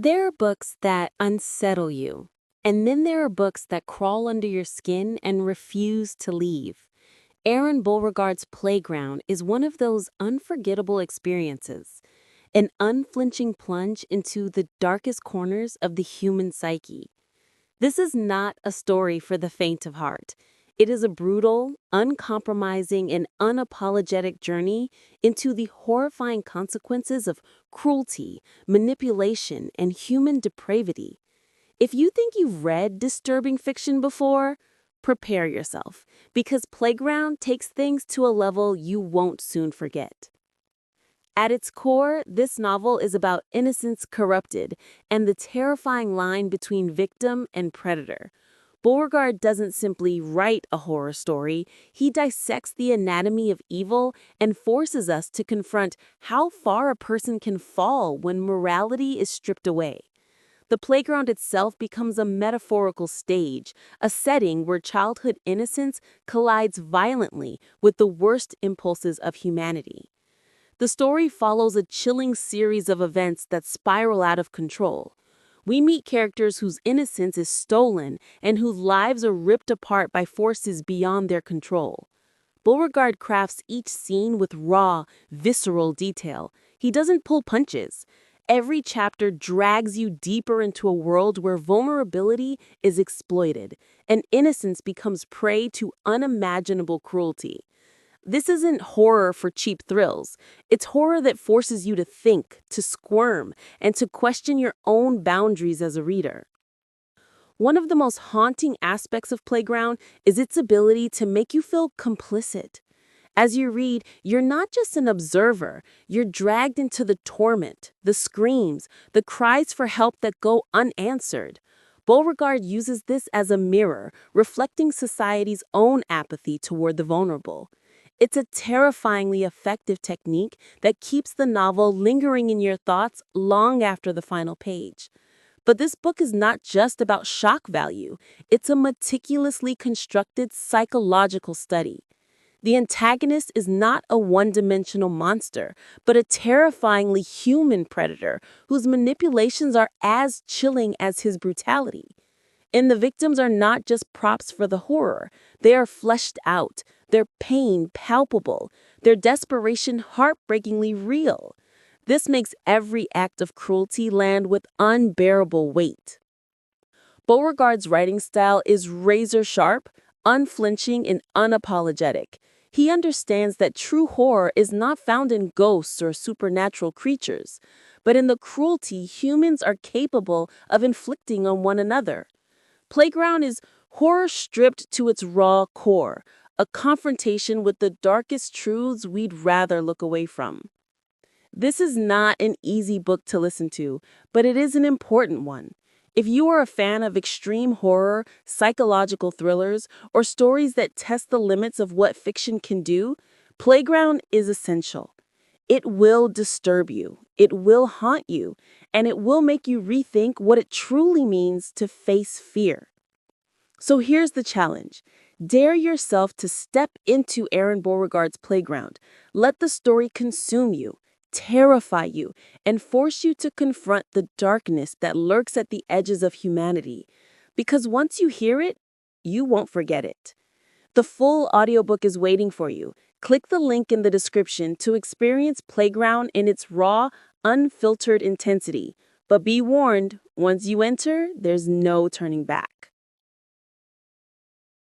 There are books that unsettle you, and then there are books that crawl under your skin and refuse to leave. Aron Beauregard's Playground is one of those unforgettable experiences, an unflinching plunge into the darkest corners of the human psyche. This is not a story for the faint of heart. It is a brutal, uncompromising, and unapologetic journey into the horrifying consequences of cruelty, manipulation, and human depravity. If you think you've read disturbing fiction before, prepare yourself, because Playground takes things to a level you won't soon forget. At its core, this novel is about innocence corrupted and the terrifying line between victim and predator. Beauregard doesn't simply write a horror story, he dissects the anatomy of evil and forces us to confront how far a person can fall when morality is stripped away. The playground itself becomes a metaphorical stage, a setting where childhood innocence collides violently with the worst impulses of humanity. The story follows a chilling series of events that spiral out of control. We meet characters whose innocence is stolen and whose lives are ripped apart by forces beyond their control. Beauregard crafts each scene with raw, visceral detail. He doesn't pull punches. Every chapter drags you deeper into a world where vulnerability is exploited and innocence becomes prey to unimaginable cruelty. This isn't horror for cheap thrills. It's horror that forces you to think, to squirm, and to question your own boundaries as a reader. One of the most haunting aspects of Playground is its ability to make you feel complicit. As you read, you're not just an observer, you're dragged into the torment, the screams, the cries for help that go unanswered. Beauregard uses this as a mirror, reflecting society's own apathy toward the vulnerable. It's a terrifyingly effective technique that keeps the novel lingering in your thoughts long after the final page. But this book is not just about shock value, it's a meticulously constructed psychological study. The antagonist is not a one-dimensional monster, but a terrifyingly human predator whose manipulations are as chilling as his brutality. And the victims are not just props for the horror. They are fleshed out, their pain palpable, their desperation heartbreakingly real. This makes every act of cruelty land with unbearable weight. Beauregard's writing style is razor-sharp, unflinching, and unapologetic. He understands that true horror is not found in ghosts or supernatural creatures, but in the cruelty humans are capable of inflicting on one another. Playground is horror stripped to its raw core, a confrontation with the darkest truths we'd rather look away from. This is not an easy book to listen to, but it is an important one. If you are a fan of extreme horror, psychological thrillers, or stories that test the limits of what fiction can do, Playground is essential. It will disturb you, it will haunt you, and it will make you rethink what it truly means to face fear. So here's the challenge. Dare yourself to step into Aron Beauregard's Playground. Let the story consume you, terrify you, and force you to confront the darkness that lurks at the edges of humanity. Because once you hear it, you won't forget it. The full audiobook is waiting for you. Click the link in the description to experience Playground in its raw, unfiltered intensity. But be warned, once you enter, there's no turning back.